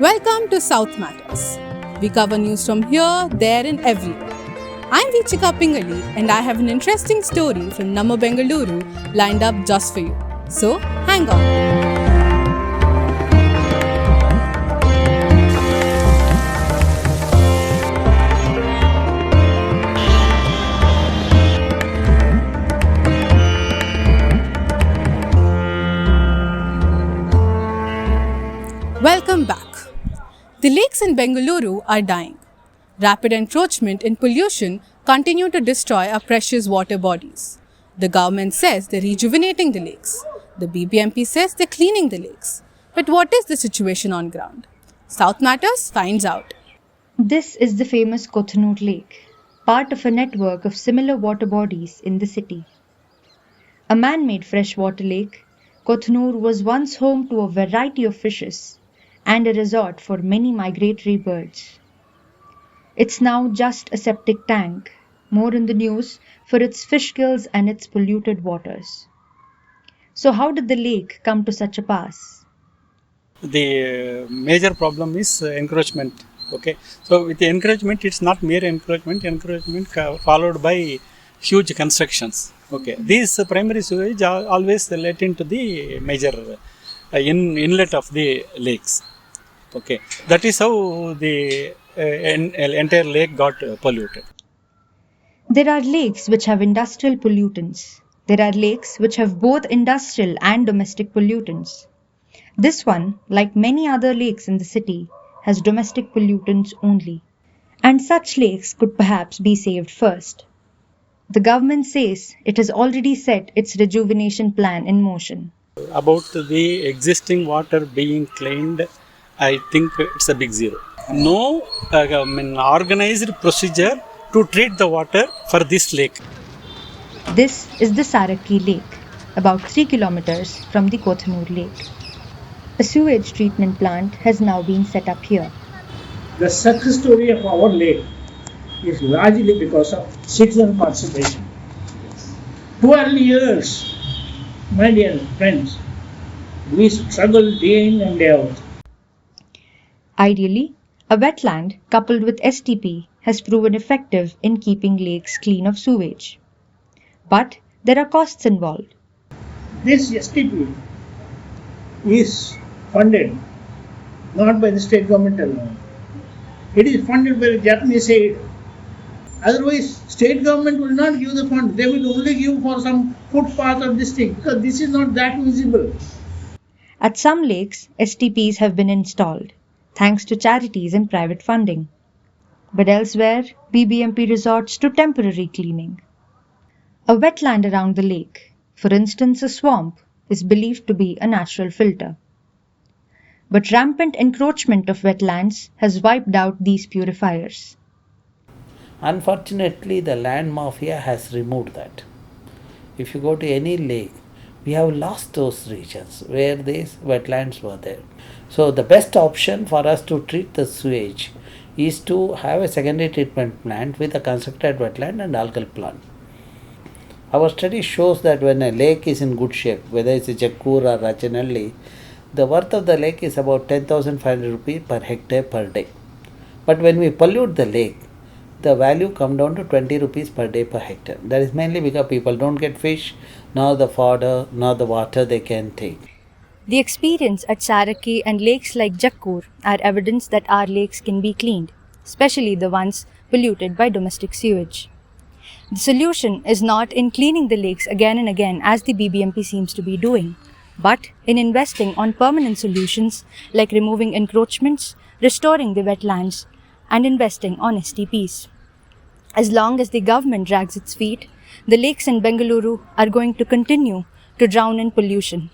Welcome to South Matters. We cover news from here, there, and everywhere. I'm Vichika Pingali, and I have an interesting story from Namma Bengaluru lined up just for you. So, hang on. Welcome back. The lakes in Bengaluru are dying. Rapid encroachment and pollution continue to destroy our precious water bodies. The government says they're rejuvenating the lakes. The BBMP says they're cleaning the lakes. But what is the situation on ground? South Matters finds out. This is the famous Kothanur Lake, part of a network of similar water bodies in the city. A man-made freshwater lake, Kothanur was once home to a variety of fishes and a resort for many migratory birds. It's now just a septic tank, more in the news for its fish kills and its polluted waters. So how did the lake come to such a pass? The major problem is encroachment. Okay, so with the encroachment, it's not mere encroachment followed by huge constructions. Okay, these primary sewage are always let into the major inlet of the lakes. Okay, that is how the entire lake got polluted. There are lakes which have industrial pollutants. There are lakes which have both industrial and domestic pollutants. This one, like many other lakes in the city, has domestic pollutants only. And such lakes could perhaps be saved first. The government says it has already set its rejuvenation plan in motion. About the existing water being cleaned, I think it's a big zero. No organized procedure to treat the water for this lake. This is the Sarakki Lake, about 3 kilometers from the Kothanur Lake. A sewage treatment plant has now been set up here. The success story of our lake is largely because of citizen participation. 12 years, my dear friends, we struggled day in and day out. Ideally, a wetland coupled with STP has proven effective in keeping lakes clean of sewage. But there are costs involved. This STP is funded not by the state government alone. It is funded by the Japanese aid. Otherwise, state government will not give the fund. They will only give for some footpath or this thing because this is not that visible. At some lakes, STPs have been installed, thanks to charities and private funding. But elsewhere, BBMP resorts to temporary cleaning. A wetland around the lake, for instance a swamp, is believed to be a natural filter. But rampant encroachment of wetlands has wiped out these purifiers. Unfortunately, the land mafia has removed that. If you go to any lake, we have lost those regions where these wetlands were there. So the best option for us to treat the sewage is to have a secondary treatment plant with a constructed wetland and algal plant. Our study shows that when a lake is in good shape, whether it's a Jakkur or Rachanalli, the worth of the lake is about 10,500 rupees per hectare per day. But when we pollute the lake, the value come down to 20 rupees per day per hectare. That is mainly because people don't get fish, nor the fodder, nor the water they can take. The experience at Sarakki and lakes like Jakkur are evidence that our lakes can be cleaned, especially the ones polluted by domestic sewage. The solution is not in cleaning the lakes again and again as the BBMP seems to be doing, but in investing on permanent solutions like removing encroachments, restoring the wetlands, and investing on STPs. As long as the government drags its feet, the lakes in Bengaluru are going to continue to drown in pollution.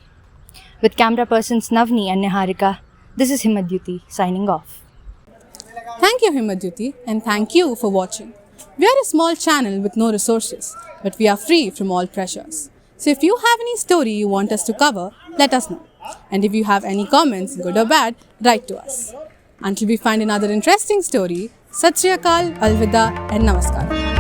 With camera persons Navni and Niharika, this is Himadyuti signing off. Thank you, Himadyuti, and thank you for watching. We are a small channel with no resources, but we are free from all pressures. So if you have any story you want us to cover, let us know. And if you have any comments, good or bad, write to us. Until we find another interesting story, Sat Sri Akal, Alvida and Namaskar.